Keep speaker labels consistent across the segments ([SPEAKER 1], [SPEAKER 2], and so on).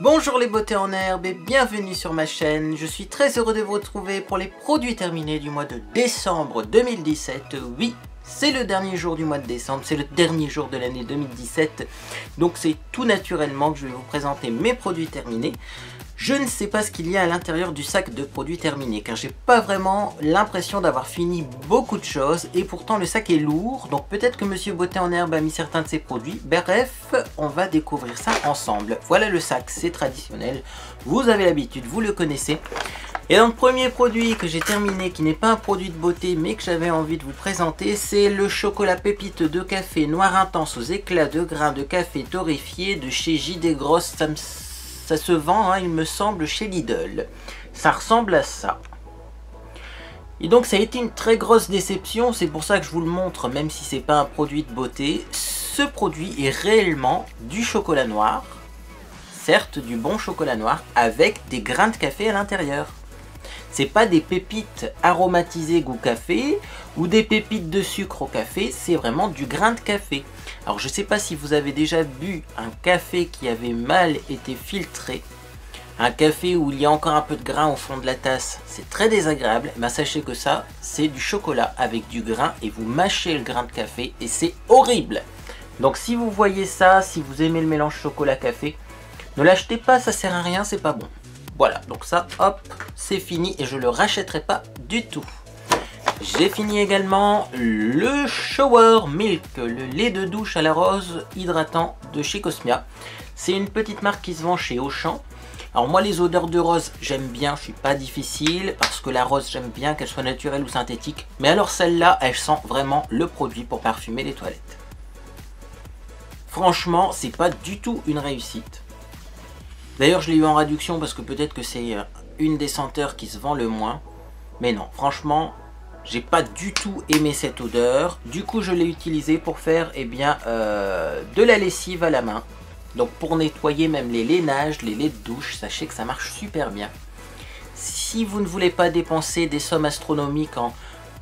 [SPEAKER 1] Bonjour les beautés en herbe et bienvenue sur ma chaîne. Je suis très heureux de vous retrouver pour les produits terminés du mois de décembre 2017. Oui, c'est le dernier jour du mois de décembre, c'est le dernier jour de l'année 2017. Donc c'est tout naturellement que je vais vous présenter mes produits terminés. Je ne sais pas ce qu'il y a à l'intérieur du sac de produits terminés car j'ai pas vraiment l'impression d'avoir fini beaucoup de choses et pourtant le sac est lourd, donc peut-être que Monsieur Beauté en herbe a mis certains de ses produits. Bref, on va découvrir ça ensemble. Voilà le sac, c'est traditionnel, vous avez l'habitude, vous le connaissez. Et donc premier produit que j'ai terminé, qui n'est pas un produit de beauté mais que j'avais envie de vous présenter, c'est le chocolat pépite de café noir intense aux éclats de grains de café torréfié de chez JD Grosse. Ça se vend, hein, il me semble, chez Lidl. Ça ressemble à ça. Et donc ça a été une très grosse déception, c'est pour ça que je vous le montre, même si c'est pas un produit de beauté. Ce produit est réellement du chocolat noir, certes du bon chocolat noir, avec des grains de café à l'intérieur. C'est pas des pépites aromatisées goût café ou des pépites de sucre au café, c'est vraiment du grain de café. Alors je sais pas si vous avez déjà bu un café qui avait mal été filtré, un café où il y a encore un peu de grain au fond de la tasse, c'est très désagréable. Ben sachez que ça, c'est du chocolat avec du grain et vous mâchez le grain de café et c'est horrible. Donc si vous voyez ça, si vous aimez le mélange chocolat-café, ne l'achetez pas, ça sert à rien, c'est pas bon. Voilà, donc ça, hop, c'est fini et je le rachèterai pas du tout. J'ai fini également le Shower Milk, le lait de douche à la rose hydratant de chez Cosmia. C'est une petite marque qui se vend chez Auchan. Alors moi les odeurs de rose j'aime bien, je suis pas difficile parce que la rose j'aime bien qu'elle soit naturelle ou synthétique. Mais alors celle-là, elle sent vraiment le produit pour parfumer les toilettes. Franchement, c'est pas du tout une réussite. D'ailleurs je l'ai eu en réduction parce que peut-être que c'est une des senteurs qui se vend le moins. Mais non, franchement, j'ai pas du tout aimé cette odeur. Du coup je l'ai utilisé pour faire de la lessive à la main. Donc pour nettoyer même les lainages, les laits de douche, sachez que ça marche super bien. Si vous ne voulez pas dépenser des sommes astronomiques en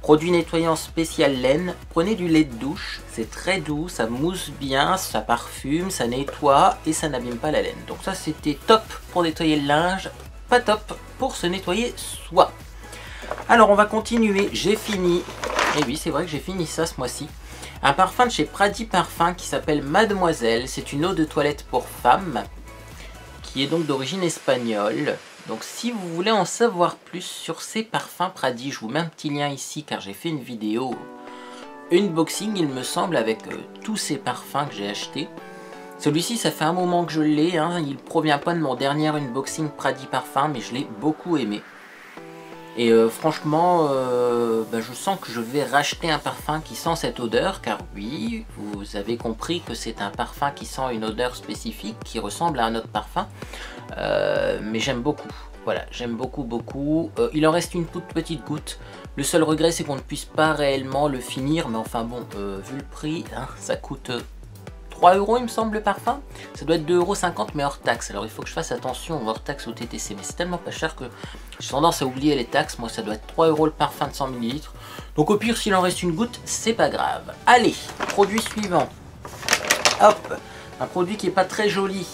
[SPEAKER 1] produits nettoyants spécial laine, prenez du lait de douche, c'est très doux, ça mousse bien, ça parfume, ça nettoie et ça n'abîme pas la laine. Donc ça c'était top pour nettoyer le linge, pas top pour se nettoyer soi. Alors on va continuer, j'ai fini, et oui c'est vrai que j'ai fini ça ce mois-ci. Un parfum de chez Pradi Parfum qui s'appelle Mademoiselle, c'est une eau de toilette pour femmes, qui est donc d'origine espagnole. Donc si vous voulez en savoir plus sur ces parfums Pradi, je vous mets un petit lien ici car j'ai fait une vidéo, unboxing il me semble, avec tous ces parfums que j'ai achetés. Celui-ci ça fait un moment que je l'ai, hein, il provient pas de mon dernier unboxing Pradi Parfum mais je l'ai beaucoup aimé. Et franchement, je sens que je vais racheter un parfum qui sent cette odeur, car oui, vous avez compris que c'est un parfum qui sent une odeur spécifique, qui ressemble à un autre parfum, mais j'aime beaucoup, voilà, j'aime beaucoup. Il en reste une toute petite goutte, le seul regret c'est qu'on ne puisse pas réellement le finir, mais enfin bon, vu le prix, hein, ça coûte 3 € il me semble le parfum, ça doit être 2,50 € mais hors taxe, alors il faut que je fasse attention hors taxe ou TTC, mais c'est tellement pas cher que j'ai tendance à oublier les taxes. Moi ça doit être 3 € le parfum de 100 ml, donc au pire s'il en reste une goutte c'est pas grave. Allez, produit suivant, hop, un produit qui est pas très joli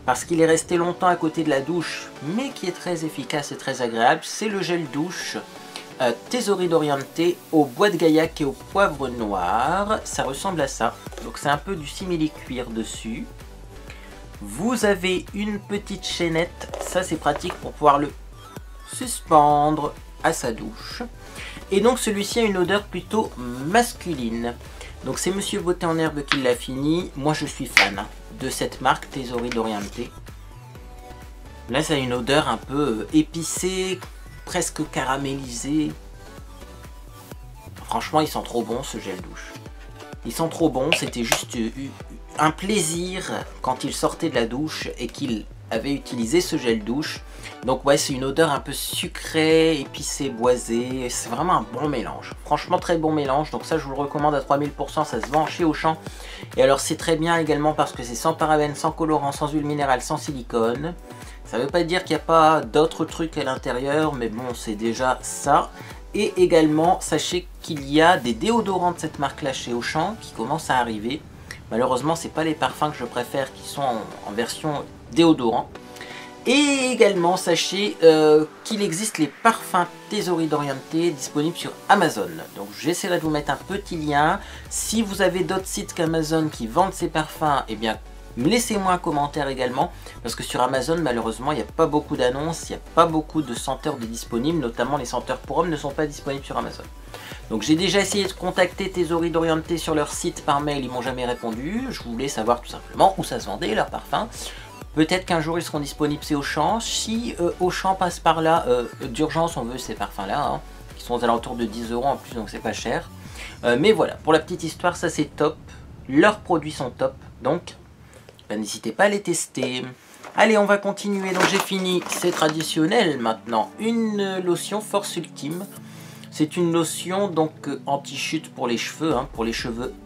[SPEAKER 1] parce qu'il est resté longtemps à côté de la douche mais qui est très efficace et très agréable, c'est le gel douche Tesori d'Oriente au bois de gaillac et au poivre noir. Ça ressemble à ça, donc c'est un peu du simili-cuir dessus. Vous avez une petite chaînette, ça c'est pratique pour pouvoir le suspendre à sa douche. Et donc celui-ci a une odeur plutôt masculine, donc c'est Monsieur Beauté en herbe qui l'a fini. Moi je suis fan de cette marque Tesori d'Oriente. Là ça a une odeur un peu épicée, presque caramélisé. Franchement il sent trop bon ce gel douche, il sent trop bon. C'était juste un plaisir quand il sortait de la douche et qu'il avait utilisé ce gel douche. Donc ouais, c'est une odeur un peu sucrée, épicée, boisée, c'est vraiment un bon mélange, franchement très bon mélange. Donc ça je vous le recommande à 3000%, ça se vend chez Auchan. Et alors c'est très bien également parce que c'est sans parabènes, sans colorant, sans huile minérale, sans silicone. Ça veut pas dire qu'il n'y a pas d'autres trucs à l'intérieur, mais bon, c'est déjà ça. Et également, sachez qu'il y a des déodorants de cette marque-là chez Auchan qui commencent à arriver. Malheureusement, c'est pas les parfums que je préfère qui sont en version déodorant. Et également, sachez qu'il existe les parfums Tesori d'Oriente disponibles sur Amazon. Donc j'essaierai de vous mettre un petit lien. Si vous avez d'autres sites qu'Amazon qui vendent ces parfums, eh bien laissez-moi un commentaire également. Parce que sur Amazon, malheureusement, il n'y a pas beaucoup d'annonces, il n'y a pas beaucoup de senteurs de disponibles. Notamment les senteurs pour hommes ne sont pas disponibles sur Amazon. Donc j'ai déjà essayé de contacter Tesori d'Oriente sur leur site par mail, ils m'ont jamais répondu. Je voulais savoir tout simplement où ça se vendait, leurs parfums. Peut-être qu'un jour ils seront disponibles, c'est Auchan. Si Auchan passe par là, d'urgence on veut ces parfums là, hein, qui sont aux alentours de 10 € en plus, donc c'est pas cher. Mais voilà, pour la petite histoire, ça c'est top. Leurs produits sont top, donc ben, n'hésitez pas à les tester. Allez, on va continuer, donc j'ai fini, c'est traditionnel maintenant, une lotion Force Ultime. C'est une lotion donc anti-chute pour les cheveux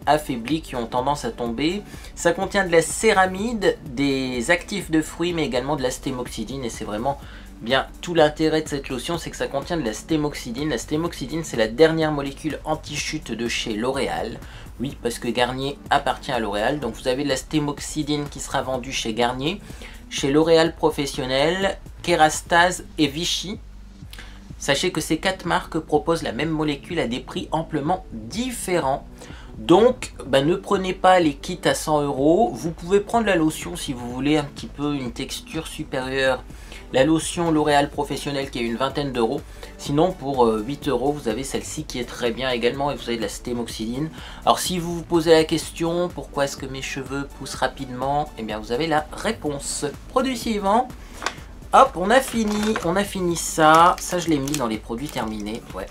[SPEAKER 1] affaiblis qui ont tendance à tomber. Ça contient de la céramide, des actifs de fruits, mais également de la stémoxydine. Et c'est vraiment bien tout l'intérêt de cette lotion, c'est que ça contient de la stémoxydine. La stémoxydine, c'est la dernière molécule anti-chute de chez L'Oréal. Oui, parce que Garnier appartient à L'Oréal. Donc vous avez de la stémoxydine qui sera vendue chez Garnier, chez L'Oréal Professionnel, Kérastase et Vichy. Sachez que ces 4 marques proposent la même molécule à des prix amplement différents. Donc, ne prenez pas les kits à 100 €. Vous pouvez prendre la lotion si vous voulez un petit peu une texture supérieure. La lotion L'Oréal Professionnel qui est une vingtaine d'euros. Sinon, pour 8 €, vous avez celle-ci qui est très bien également et vous avez de la stémoxydine. Alors, si vous vous posez la question, pourquoi est-ce que mes cheveux poussent rapidement? Eh bien, vous avez la réponse. Produit suivant. Hop, on a fini ça. Ça, je l'ai mis dans les produits terminés. Ouais.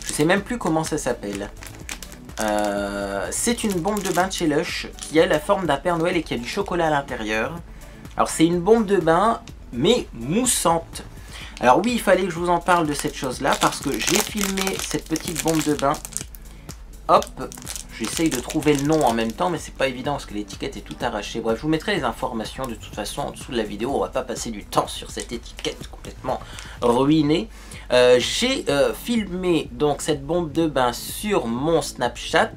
[SPEAKER 1] Je sais même plus comment ça s'appelle. C'est une bombe de bain de chez Lush qui a la forme d'un Père Noël et qui a du chocolat à l'intérieur. Alors, c'est une bombe de bain, mais moussante. Alors oui, il fallait que je vous en parle de cette chose-là parce que j'ai filmé cette petite bombe de bain. Hop, j'essaye de trouver le nom en même temps, mais c'est pas évident parce que l'étiquette est tout arrachée. Bref, je vous mettrai les informations de toute façon en dessous de la vidéo. On va pas passer du temps sur cette étiquette complètement ruinée. J'ai filmé donc cette bombe de bain sur mon Snapchat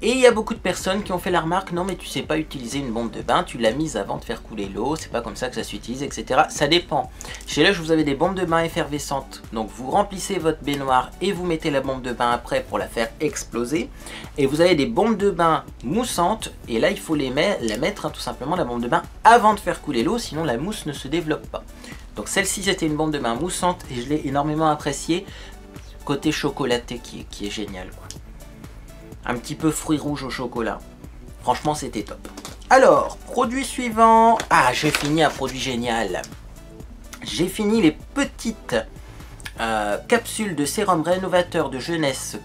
[SPEAKER 1] et il y a beaucoup de personnes qui ont fait la remarque: non mais tu sais pas utiliser une bombe de bain, tu l'as mise avant de faire couler l'eau, c'est pas comme ça que ça s'utilise, etc. Ça dépend. Chez Lush, vous avez des bombes de bain effervescentes, donc vous remplissez votre baignoire et vous mettez la bombe de bain après pour la faire exploser. Et vous avez des bombes de bain moussantes et là il faut la mettre tout simplement, la bombe de bain, avant de faire couler l'eau, sinon la mousse ne se développe pas. Donc celle-ci c'était une bombe de bain moussante et je l'ai énormément appréciée. Côté chocolaté qui est génial, quoi. Un petit peu fruits rouges au chocolat. Franchement c'était top. Alors, produit suivant. Ah, j'ai fini un produit génial. J'ai fini les petites capsules de sérum rénovateur de jeunesse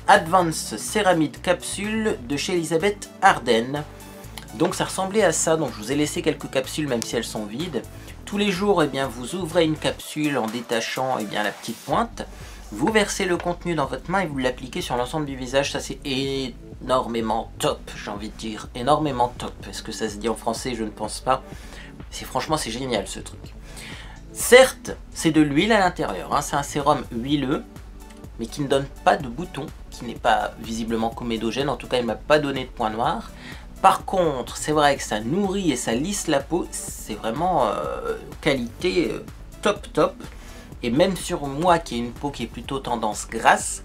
[SPEAKER 1] Advanced Céramide Capsule de chez Elisabeth Arden. Donc ça ressemblait à ça, donc je vous ai laissé quelques capsules même si elles sont vides. Tous les jours, eh bien, vous ouvrez une capsule en détachant la petite pointe. Vous versez le contenu dans votre main et vous l'appliquez sur l'ensemble du visage. Ça c'est énormément top, j'ai envie de dire. Énormément top. Est-ce que ça se dit en français? Je ne pense pas. Franchement c'est génial ce truc. Certes, c'est de l'huile à l'intérieur. Hein. C'est un sérum huileux, mais qui ne donne pas de boutons, qui n'est pas visiblement comédogène. En tout cas, il ne m'a pas donné de point noir. Par contre, c'est vrai que ça nourrit et ça lisse la peau. C'est vraiment qualité top. Et même sur moi qui ai une peau qui est plutôt tendance grasse,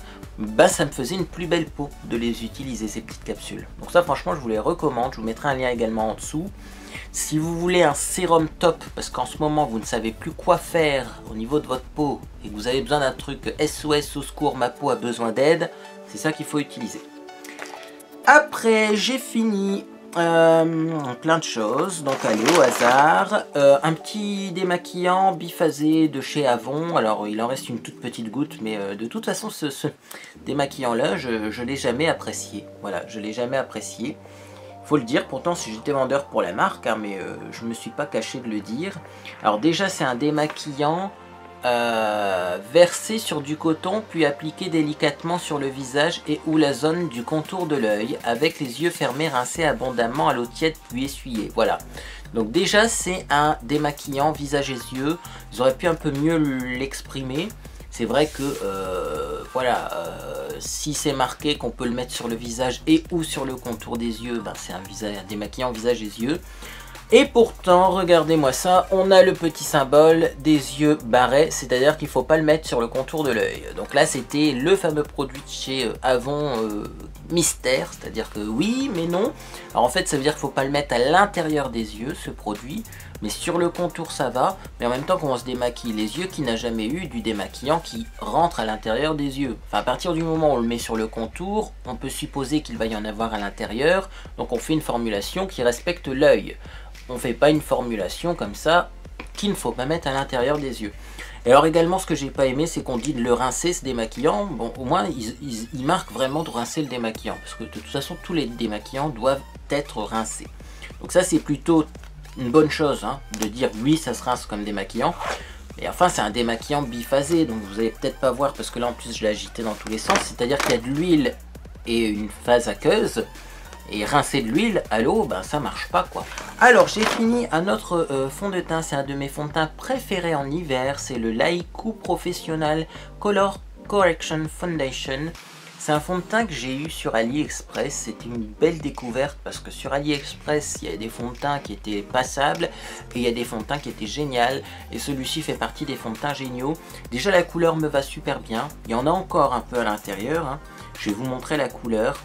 [SPEAKER 1] ça me faisait une plus belle peau de les utiliser, ces petites capsules. Donc ça, franchement, je vous les recommande. Je vous mettrai un lien également en dessous. Si vous voulez un sérum top, parce qu'en ce moment, vous ne savez plus quoi faire au niveau de votre peau et que vous avez besoin d'un truc SOS au secours, ma peau a besoin d'aide, c'est ça qu'il faut utiliser. Après, j'ai fini plein de choses, donc allez au hasard. Un petit démaquillant biphasé de chez Avon. Alors il en reste une toute petite goutte, mais de toute façon ce démaquillant là je l'ai jamais apprécié. Voilà, je l'ai jamais apprécié. Faut le dire, pourtant si j'étais vendeur pour la marque, hein, mais je me suis pas caché de le dire. Alors déjà c'est un démaquillant versé sur du coton puis appliqué délicatement sur le visage et ou la zone du contour de l'œil, avec les yeux fermés, rincés abondamment à l'eau tiède puis essuyés. Voilà, donc déjà c'est un démaquillant visage et yeux. Ils auraient pu un peu mieux l'exprimer. C'est vrai que si c'est marqué qu'on peut le mettre sur le visage et ou sur le contour des yeux, c'est un démaquillant visage et yeux. Et pourtant, regardez-moi ça, on a le petit symbole des yeux barrés, c'est-à-dire qu'il ne faut pas le mettre sur le contour de l'œil. Donc là, c'était le fameux produit de chez Avon Mystère, c'est-à-dire que oui, mais non. Alors en fait, ça veut dire qu'il ne faut pas le mettre à l'intérieur des yeux, ce produit, mais sur le contour, ça va. Mais en même temps, quand on se démaquille les yeux, qui n'a jamais eu du démaquillant qui rentre à l'intérieur des yeux? Enfin, à partir du moment où on le met sur le contour, on peut supposer qu'il va y en avoir à l'intérieur, donc on fait une formulation qui respecte l'œil. On ne fait pas une formulation comme ça qu'il ne faut pas mettre à l'intérieur des yeux. Et alors également, ce que j'ai pas aimé, c'est qu'on dit de le rincer, ce démaquillant. Bon, au moins, ils marquent vraiment de rincer le démaquillant. Parce que de toute façon, tous les démaquillants doivent être rincés. Donc ça, c'est plutôt une bonne chose, hein, de dire oui, ça se rince comme démaquillant. Et enfin, c'est un démaquillant biphasé. Donc vous allez peut-être pas voir, parce que là, en plus, je l'ai agité dans tous les sens. C'est-à-dire qu'il y a de l'huile et une phase aqueuse. Et rincer de l'huile à l'eau, ben ça marche pas quoi. Alors j'ai fini un autre fond de teint, c'est un de mes fonds de teint préférés en hiver, c'est le Laiku Professional Color Correction Foundation. C'est un fond de teint que j'ai eu sur AliExpress, c'était une belle découverte parce que sur AliExpress il y a des fonds de teint qui étaient passables et il y a des fonds de teint qui étaient géniaux et celui-ci fait partie des fonds de teint géniaux. Déjà la couleur me va super bien, il y en a encore un peu à l'intérieur, hein. Je vais vous montrer la couleur.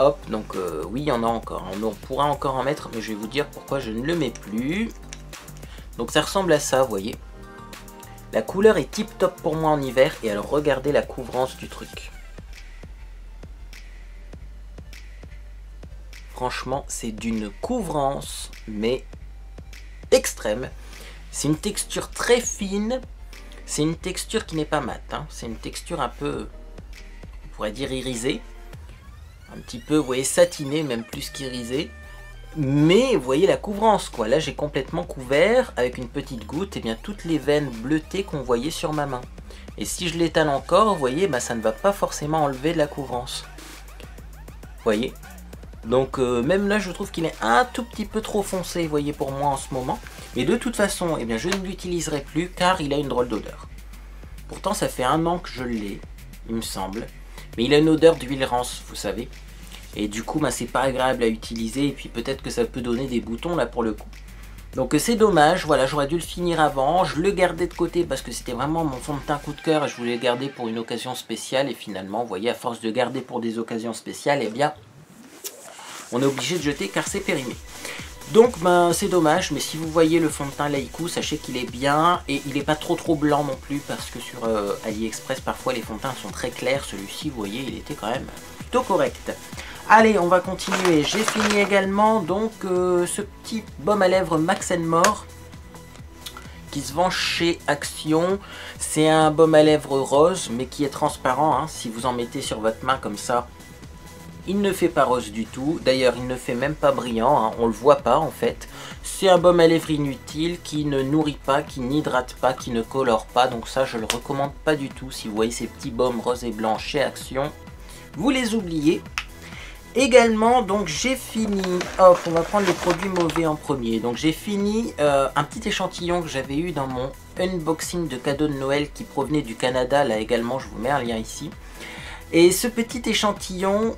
[SPEAKER 1] Hop, donc oui, il y en a encore. On pourra encore en mettre, mais je vais vous dire pourquoi je ne le mets plus. Donc ça ressemble à ça, vous voyez. La couleur est tip top pour moi en hiver. Et alors regardez la couvrance du truc. Franchement, c'est d'une couvrance, mais extrême. C'est une texture très fine. C'est une texture qui n'est pas mate, hein. C'est une texture un peu, on pourrait dire irisée. Un petit peu, vous voyez, satiné, même plus qu'irisé. Mais vous voyez la couvrance, quoi. Là, j'ai complètement couvert, avec une petite goutte, et bien toutes les veines bleutées qu'on voyait sur ma main. Et si je l'étale encore, vous voyez, bah, ça ne va pas forcément enlever de la couvrance. Vous voyez. Donc, même là, je trouve qu'il est un tout petit peu trop foncé, vous voyez, pour moi en ce moment. Mais de toute façon, eh bien, je ne l'utiliserai plus, car il a une drôle d'odeur. Pourtant, ça fait 1 an que je l'ai, il me semble. Mais il a une odeur d'huile rance, vous savez. Et du coup, bah, c'est pas agréable à utiliser. Et puis peut-être que ça peut donner des boutons là pour le coup. Donc c'est dommage, voilà, j'aurais dû le finir avant. Je le gardais de côté parce que c'était vraiment mon fond de teint coup de cœur. Et je voulais le garder pour une occasion spéciale. Et finalement, vous voyez, à force de garder pour des occasions spéciales, eh bien, on est obligé de jeter car c'est périmé. Donc ben, c'est dommage, mais si vous voyez le fond de teint Laiku, sachez qu'il est bien et il n'est pas trop blanc non plus parce que sur AliExpress parfois les fonds de teint sont très clairs. Celui-ci, vous voyez, il était quand même plutôt correct. Allez, on va continuer. J'ai fini également donc ce petit baume à lèvres Max & More qui se vend chez Action. C'est un baume à lèvres rose mais qui est transparent, hein. Si vous en mettez sur votre main comme ça, il ne fait pas rose du tout, d'ailleurs il ne fait même pas brillant, hein. On le voit pas en fait. C'est un baume à lèvres inutile qui ne nourrit pas, qui n'hydrate pas, qui ne colore pas. Donc ça je le recommande pas du tout. Si vous voyez ces petits baumes rose et blanc chez Action, vous les oubliez. Également donc j'ai fini, hop on va prendre les produits mauvais en premier. Donc j'ai fini un petit échantillon que j'avais eu dans mon unboxing de cadeau de Noël qui provenait du Canada. Là également je vous mets un lien ici. Et ce petit échantillon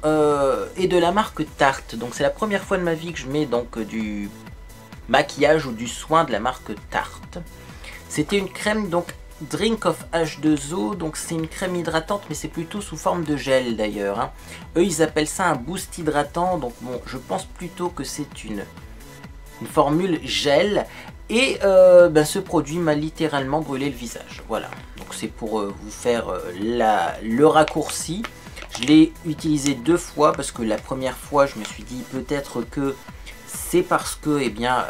[SPEAKER 1] est de la marque Tarte. Donc c'est la première fois de ma vie que je mets donc du maquillage ou du soin de la marque Tarte. C'était une crème donc Drink of H2O. Donc c'est une crème hydratante mais c'est plutôt sous forme de gel d'ailleurs, hein. Eux ils appellent ça un boost hydratant. Donc bon, je pense plutôt que c'est une formule gel. Et ben, ce produit m'a littéralement brûlé le visage. Voilà, donc c'est pour vous faire le raccourci. Je l'ai utilisé 2 fois parce que la première fois je me suis dit peut-être que c'est parce que eh bien,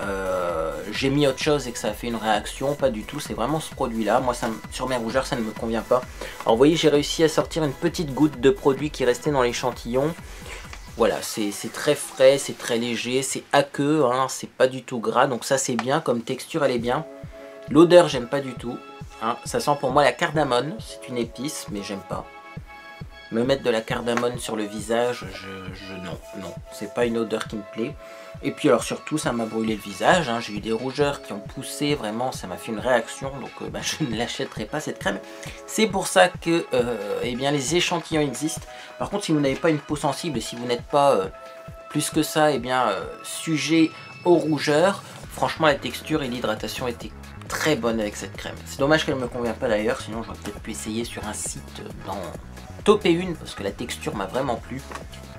[SPEAKER 1] j'ai mis autre chose et que ça a fait une réaction. Pas du tout, c'est vraiment ce produit là. Moi sur mes rougeurs ça ne me convient pas. Alors vous voyez, j'ai réussi à sortir une petite goutte de produit qui restait dans l'échantillon. Voilà, c'est très frais, c'est très léger, c'est aqueux, hein, c'est pas du tout gras, donc ça c'est bien, comme texture elle est bien. L'odeur j'aime pas du tout, hein, ça sent pour moi la cardamone, c'est une épice, mais j'aime pas. Me mettre de la cardamone sur le visage, non, c'est pas une odeur qui me plaît. Et puis alors surtout ça m'a brûlé le visage, hein. J'ai eu des rougeurs qui ont poussé, vraiment ça m'a fait une réaction, donc bah, je ne l'achèterai pas cette crème. C'est pour ça que eh bien, les échantillons existent. Par contre si vous n'avez pas une peau sensible et si vous n'êtes pas plus que ça eh bien, sujet aux rougeurs, Franchement, la texture et l'hydratation étaient très bonnes avec cette crème. C'est dommage qu'elle ne me convient pas d'ailleurs, sinon j'aurais peut-être pu essayer sur un site dans Topper une, parce que la texture m'a vraiment plu.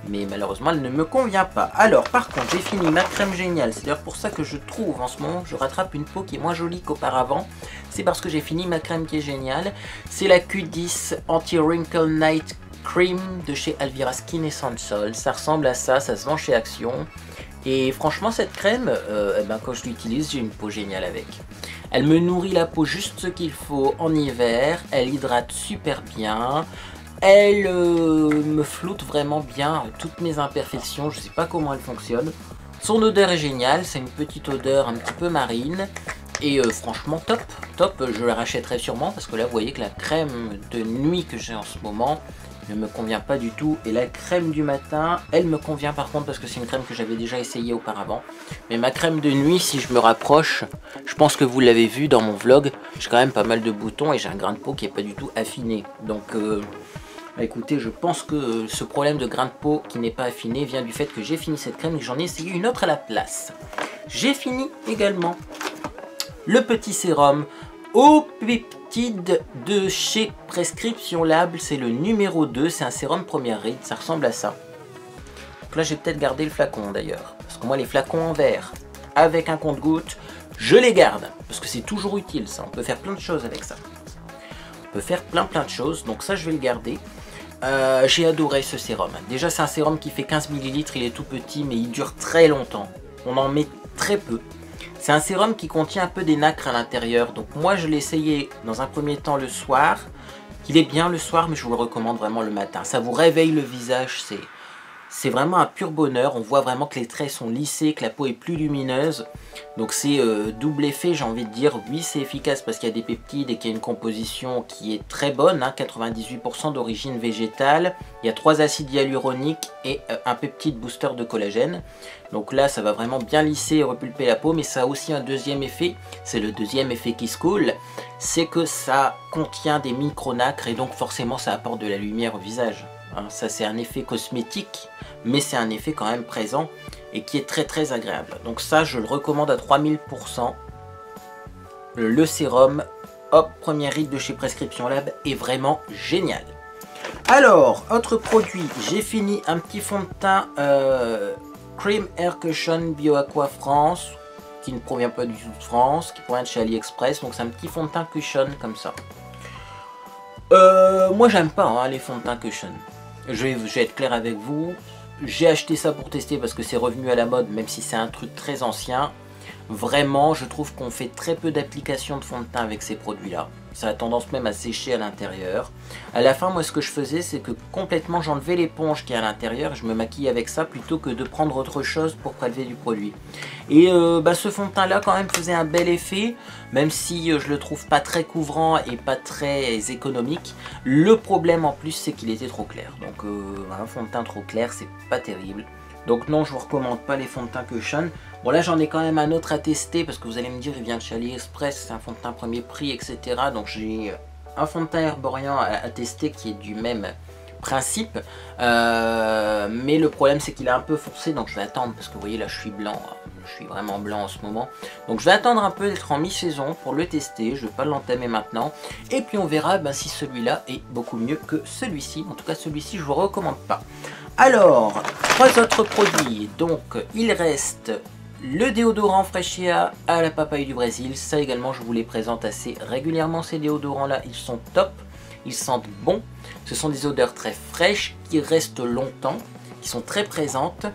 [SPEAKER 1] Mais malheureusement, elle ne me convient pas. Alors, par contre, j'ai fini ma crème géniale. C'est d'ailleurs pour ça que je trouve en ce moment, je rattrape une peau qui est moins jolie qu'auparavant. C'est parce que j'ai fini ma crème qui est géniale. C'est la Q10 Anti-Wrinkle Night Cream de chez Alvira Skin Essentials. Ça ressemble à ça, ça se vend chez Action. Et franchement, cette crème, quand je l'utilise, j'ai une peau géniale avec. Elle me nourrit la peau juste ce qu'il faut en hiver. Elle hydrate super bien. Elle me floute vraiment bien toutes mes imperfections. Je ne sais pas comment elle fonctionne. Son odeur est géniale. C'est une petite odeur un petit peu marine. Et franchement, top. Top, je la rachèterai sûrement. Parce que là, vous voyez que la crème de nuit que j'ai en ce moment ne me convient pas du tout. Et la crème du matin, elle me convient par contre parce que c'est une crème que j'avais déjà essayée auparavant. Mais ma crème de nuit, si je me rapproche, je pense que vous l'avez vu dans mon vlog, j'ai quand même pas mal de boutons et j'ai un grain de peau qui n'est pas du tout affiné. Donc écoutez, je pense que ce problème de grain de peau qui n'est pas affiné vient du fait que j'ai fini cette crème et que j'en ai essayé une autre à la place. J'ai fini également le petit sérum au peptide de chez Prescription Lab, c'est le numéro 2, c'est un sérum première ride, ça ressemble à ça. Donc là j'ai peut-être gardé le flacon d'ailleurs, parce que moi les flacons en verre avec un compte-gouttes, je les garde, parce que c'est toujours utile ça, on peut faire plein de choses avec ça. On peut faire plein de choses, donc ça je vais le garder. J'ai adoré ce sérum, déjà c'est un sérum qui fait 15 ml, il est tout petit mais il dure très longtemps, on en met très peu. C'est un sérum qui contient un peu des nacres à l'intérieur. Donc moi je l'ai essayé dans un premier temps le soir. Il est bien le soir mais je vous le recommande vraiment le matin. Ça vous réveille le visage. C'est vraiment un pur bonheur. On voit vraiment que les traits sont lissés, que la peau est plus lumineuse. Donc c'est double effet, j'ai envie de dire. Oui, c'est efficace parce qu'il y a des peptides et qu'il y a une composition qui est très bonne. 98% d'origine végétale. Il y a 3 acides hyaluroniques et un peptide booster de collagène. Donc là, ça va vraiment bien lisser et repulper la peau. Mais ça a aussi un deuxième effet. C'est le deuxième effet qui se coule. C'est que ça contient des micronacres et donc forcément ça apporte de la lumière au visage. Ça c'est un effet cosmétique, mais c'est un effet quand même présent et qui est très agréable. Donc ça je le recommande à 3000%. Le sérum hop, première ride de chez Prescription Lab est vraiment génial. Alors, autre produit, j'ai fini un petit fond de teint Cream Air Cushion Bio Aqua France, qui ne provient pas du tout de France, qui provient de chez AliExpress. Donc c'est un petit fond de teint cushion comme ça. Moi j'aime pas les fonds de teint cushion. Je vais être clair avec vous. J'ai acheté ça pour tester parce que c'est revenu à la mode, même si c'est un truc très ancien. Vraiment, je trouve qu'on fait très peu d'applications de fond de teint avec ces produits-là. Ça a tendance même à sécher à l'intérieur. À la fin, moi, ce que je faisais, c'est que complètement, j'enlevais l'éponge qui est à l'intérieur. Je me maquille avec ça plutôt que de prendre autre chose pour prélever du produit. Et ce fond de teint-là, quand même, faisait un bel effet. Même si je le trouve pas très couvrant et pas très économique. Le problème, en plus, c'est qu'il était trop clair. Donc, un fond de teint trop clair, c'est pas terrible. Donc non, je vous recommande pas les fonds de teint Cushion. Bon là j'en ai quand même un autre à tester parce que vous allez me dire il vient de chez AliExpress, c'est un fond de teint premier prix, etc. Donc j'ai un fond de teint Herborian à tester qui est du même principe. Mais le problème c'est qu'il est un peu foncé, donc je vais attendre parce que vous voyez là je suis blanc. Je suis vraiment blanc en ce moment. Donc je vais attendre un peu d'être en mi-saison pour le tester. Je ne vais pas l'entamer maintenant. Et puis on verra si celui-là est beaucoup mieux que celui-ci. En tout cas celui-ci je ne vous recommande pas. Alors, 3 autres produits. Donc il reste le déodorant Freshia à la papaye du Brésil. Ça également je vous les présente assez régulièrement ces déodorants là. Ils sont top. Ils sentent bon. Ce sont des odeurs très fraîches qui restent longtemps. Qui sont très présentes.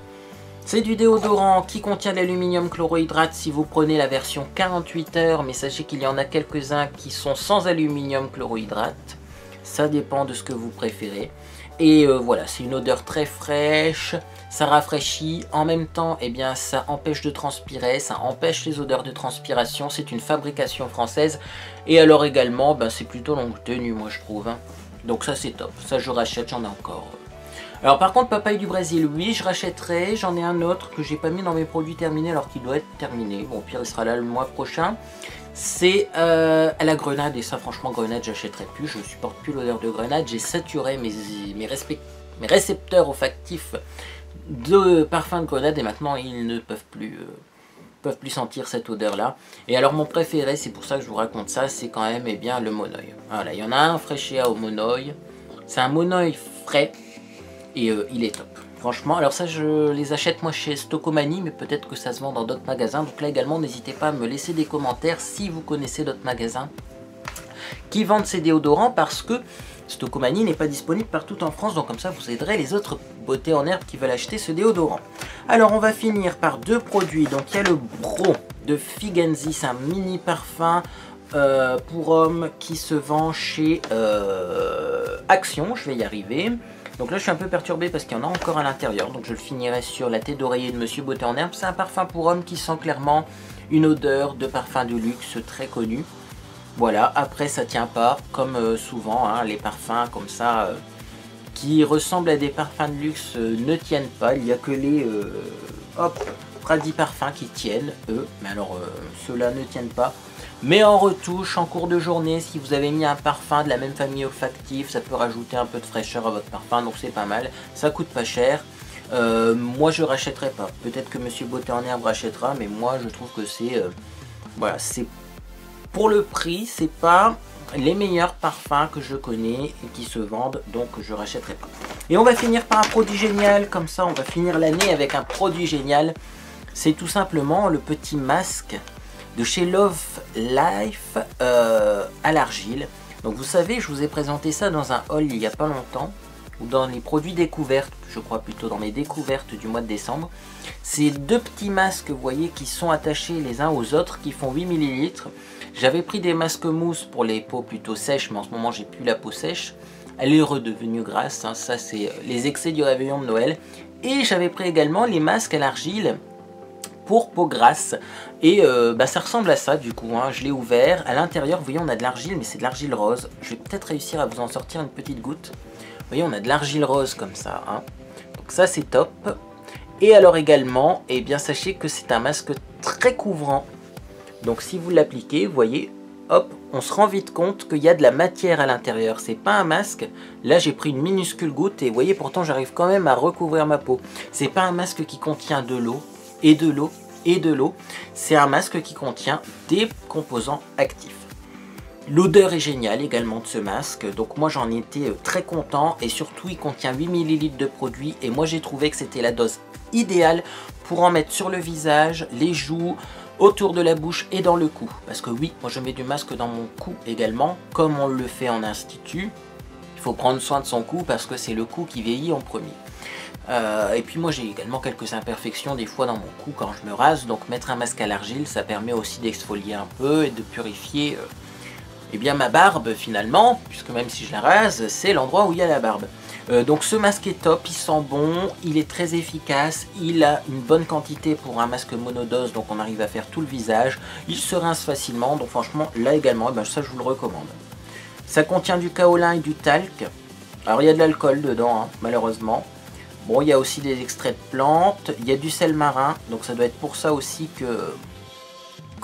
[SPEAKER 1] C'est du déodorant qui contient de l'aluminium chlorohydrate si vous prenez la version 48 heures, mais sachez qu'il y en a quelques-uns qui sont sans aluminium chlorohydrate. Ça dépend de ce que vous préférez. Et voilà, c'est une odeur très fraîche, ça rafraîchit. En même temps, ça empêche de transpirer, ça empêche les odeurs de transpiration. C'est une fabrication française. Et alors également, c'est plutôt longue tenue, moi je trouve. Donc ça c'est top, ça je rachète, j'en ai encore. Alors par contre, papaye du Brésil, oui, je rachèterai. J'en ai un autre que j'ai pas mis dans mes produits terminés alors qu'il doit être terminé. Bon, au pire, il sera là le mois prochain. C'est à la grenade. Et ça, franchement, grenade, j'achèterai plus. Je supporte plus l'odeur de grenade. J'ai saturé mes récepteurs olfactifs de parfum de grenade. Et maintenant, ils ne peuvent peuvent plus sentir cette odeur là. Et alors mon préféré, c'est pour ça que je vous raconte ça, c'est quand même eh bien le monoï. Voilà, il y en a un Freschia au monoï. C'est un monoï frais et il est top. Franchement, alors ça je les achète moi chez Stocomanie, mais peut-être que ça se vend dans d'autres magasins. Donc là également, n'hésitez pas à me laisser des commentaires si vous connaissez d'autres magasins qui vendent ces déodorants, parce que Stocomanie n'est pas disponible partout en France, donc comme ça vous aiderez les autres beautés en herbe qui veulent acheter ce déodorant. Alors on va finir par deux produits. Donc il y a le Bro de Figenzi, c'est un mini parfum pour hommes qui se vend chez Action, je vais y arriver. Donc là je suis un peu perturbé parce qu'il y en a encore à l'intérieur, donc je le finirai sur la tête d'oreiller de Monsieur Beauté en herbe. C'est un parfum pour hommes qui sent clairement une odeur de parfum de luxe très connu. Voilà, après ça tient pas, comme souvent, hein, les parfums comme ça qui ressemblent à des parfums de luxe ne tiennent pas. Il n'y a que les Pradi parfums qui tiennent, eux, mais alors ceux-là ne tiennent pas. Mais en retouche, en cours de journée, si vous avez mis un parfum de la même famille olfactive, ça peut rajouter un peu de fraîcheur à votre parfum, donc c'est pas mal. Ça coûte pas cher. Moi je rachèterai pas. Peut-être que Monsieur Beauté en herbe rachètera, mais moi je trouve que c'est voilà, c'est pour le prix, c'est pas les meilleurs parfums que je connais et qui se vendent, donc je rachèterai pas. Et on va finir par un produit génial, comme ça on va finir l'année avec un produit génial. C'est tout simplement le petit masque de chez Love Life à l'argile. Donc vous savez, je vous ai présenté ça dans un haul il n'y a pas longtemps, ou dans les produits découvertes, je crois plutôt dans mes découvertes du mois de décembre. C'est deux petits masques, vous voyez, qui sont attachés les uns aux autres, qui font 8 ml. J'avais pris des masques mousse pour les peaux plutôt sèches, mais en ce moment j'ai plus la peau sèche. Elle est redevenue grasse, hein. Ça c'est les excès du réveillon de Noël. Et j'avais pris également les masques à l'argile pour peau grasse, et ça ressemble à ça du coup, hein. Je l'ai ouvert, à l'intérieur vous voyez on a de l'argile, mais c'est de l'argile rose. Je vais peut-être réussir à vous en sortir une petite goutte. Vous voyez on a de l'argile rose comme ça, hein. Donc ça c'est top. Et alors également, eh bien sachez que c'est un masque très couvrant. Donc si vous l'appliquez, vous voyez, hop, on se rend vite compte qu'il y a de la matière à l'intérieur. C'est pas un masque. Là j'ai pris une minuscule goutte et vous voyez pourtant j'arrive quand même à recouvrir ma peau. C'est pas un masque qui contient de l'eau et de l'eau et de l'eau. C'est un masque qui contient des composants actifs. L'odeur est géniale également de ce masque, donc moi j'en étais très content, et surtout il contient 8 ml de produit, et moi j'ai trouvé que c'était la dose idéale pour en mettre sur le visage, les joues, autour de la bouche et dans le cou. Parce que oui, moi je mets du masque dans mon cou également, comme on le fait en institut. Il faut prendre soin de son cou parce que c'est le cou qui vieillit en premier. Et puis moi j'ai également quelques imperfections des fois dans mon cou quand je me rase, donc mettre un masque à l'argile ça permet aussi d'exfolier un peu et de purifier eh bien ma barbe finalement, puisque même si je la rase, c'est l'endroit où il y a la barbe. Donc ce masque est top, il sent bon, il est très efficace, il a une bonne quantité pour un masque monodose, donc on arrive à faire tout le visage, il se rince facilement, donc franchement là également, ça je vous le recommande. Ça contient du kaolin et du talc, alors il y a de l'alcool dedans, hein, malheureusement. Bon, il y a aussi des extraits de plantes, il y a du sel marin, donc ça doit être pour ça aussi que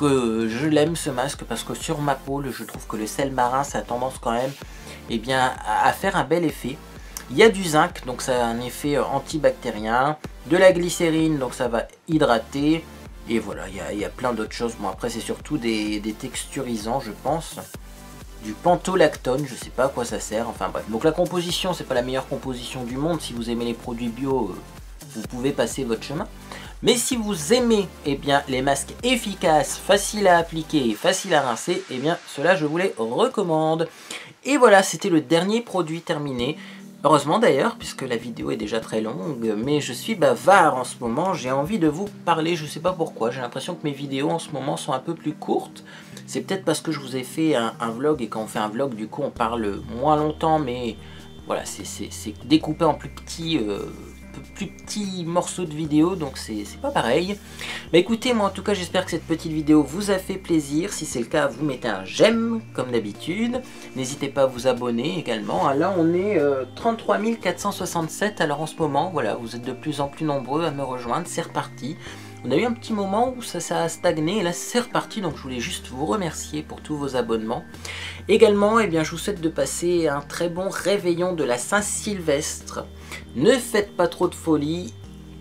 [SPEAKER 1] je l'aime ce masque, parce que sur ma peau, je trouve que le sel marin, ça a tendance quand même à faire un bel effet. Il y a du zinc, donc ça a un effet antibactérien, de la glycérine, donc ça va hydrater, et voilà, il y a plein d'autres choses. Bon, après c'est surtout des texturisants, je pense. Du pentolactone, je sais pas à quoi ça sert, enfin bref. Donc la composition, c'est pas la meilleure composition du monde. Si vous aimez les produits bio, vous pouvez passer votre chemin. Mais si vous aimez les masques efficaces, faciles à appliquer et faciles à rincer, ceux-là je vous les recommande. Et voilà, c'était le dernier produit terminé. Heureusement d'ailleurs, puisque la vidéo est déjà très longue, mais je suis bavard en ce moment, j'ai envie de vous parler, je sais pas pourquoi, j'ai l'impression que mes vidéos en ce moment sont un peu plus courtes. C'est peut-être parce que je vous ai fait un vlog, et quand on fait un vlog, du coup on parle moins longtemps, mais voilà, c'est découpé en plus petits morceaux de vidéo, donc c'est pas pareil. Mais écoutez, moi en tout cas j'espère que cette petite vidéo vous a fait plaisir. Si c'est le cas, vous mettez un j'aime comme d'habitude, n'hésitez pas à vous abonner également. Là on est 33 467, alors en ce moment voilà, vous êtes de plus en plus nombreux à me rejoindre, c'est reparti. On a eu un petit moment où ça a stagné, et là c'est reparti, donc je voulais juste vous remercier pour tous vos abonnements. Également, je vous souhaite de passer un très bon réveillon de la Saint-Sylvestre. Ne faites pas trop de folie,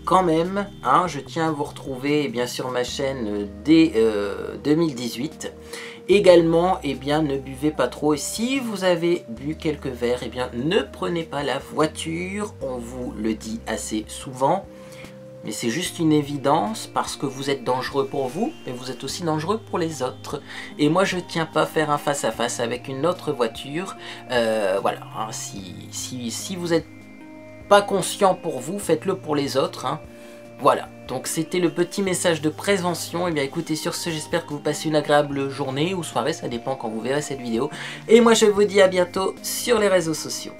[SPEAKER 1] quand même, hein, je tiens à vous retrouver bien sur ma chaîne dès 2018. Également, eh bien, ne buvez pas trop. Et si vous avez bu quelques verres, eh bien, ne prenez pas la voiture. On vous le dit assez souvent. Mais c'est juste une évidence parce que vous êtes dangereux pour vous, mais vous êtes aussi dangereux pour les autres. Et moi, je ne tiens pas à faire un face-à-face avec une autre voiture. Voilà, hein, si vous n'êtes pas conscient pour vous, faites-le pour les autres. Hein. Voilà, donc c'était le petit message de prévention. Et bien écoutez, sur ce, j'espère que vous passez une agréable journée ou soirée, ça dépend quand vous verrez cette vidéo. Et moi, je vous dis à bientôt sur les réseaux sociaux.